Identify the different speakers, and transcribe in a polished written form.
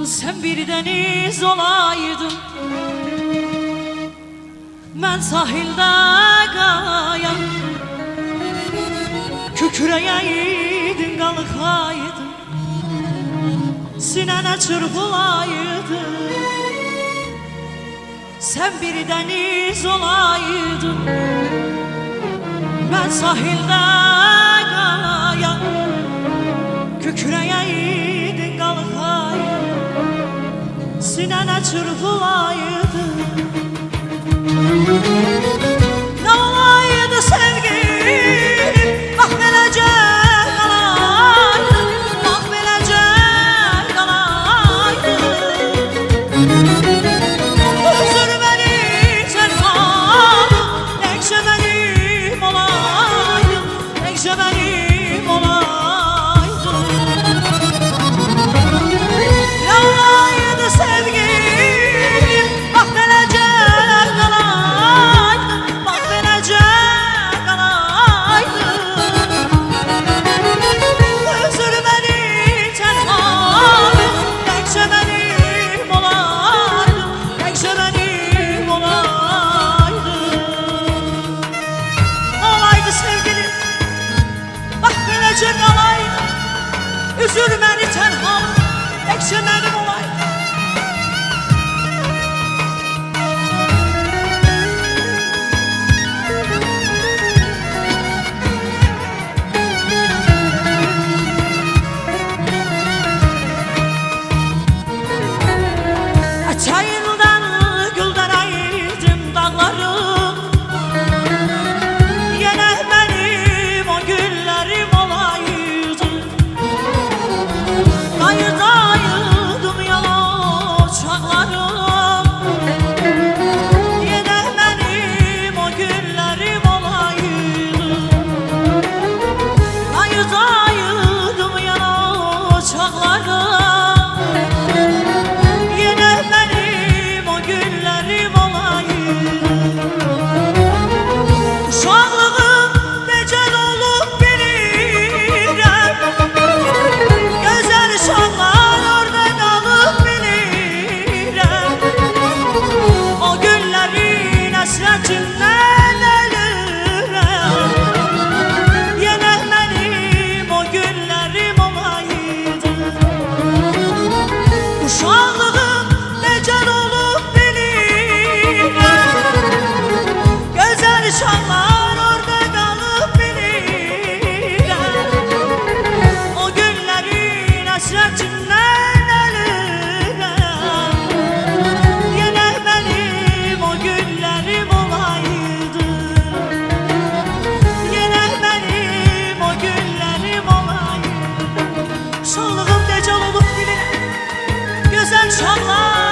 Speaker 1: Sen bir deniz olaydın, ben sahilde qayan. Kükreyeydin, qalıqaydın, sinene çırpılaydın. Sen bir deniz olaydın, ben sahilde qayan. Kükreyeydin, qalıqaydın, sinene çırpılaydın. Ne olaydı sevgilim, bak beləcə qalaydın, bak beləcə qalaydın. Üzür məni sərxanım, təkcə mənim olaydın, təkcə mənim olaydın. Ne olaydı sevgilim, bak beləcə qalaydın, bak beləcə qalaydın. Üzür məni sərxanım, təkcə mənim olaydın, təkcə mənim olaydın. Olaydı sevgilim, bak beləcə qalaydın. Üzür məni tənhalım, təkcə mənim olaydın. Çayından gülden ayırdım dağlarım, yine benim o güllerim olaydı. Dayırdım yalan çağlarım, yine benim o güllerim olaydı. Dayırdım yalan çağlarım, uşaqlığım necə olub bilirəm, gözəl şanlar orada qalıb bilirəm. O günlərin əsrətindən ölürəm, yenə mənim o günlərim olaydı. Uşaqlığım necə olub bilirəm, gözəl şanlar orada qalıb bilirəm. O günlərin əsrətindən ölürəm, yenə mənim o günlərim olaydı. Yenə mənim o günlərim olaydı. Şanlığım necə olub bilirəm, gözəl şanlar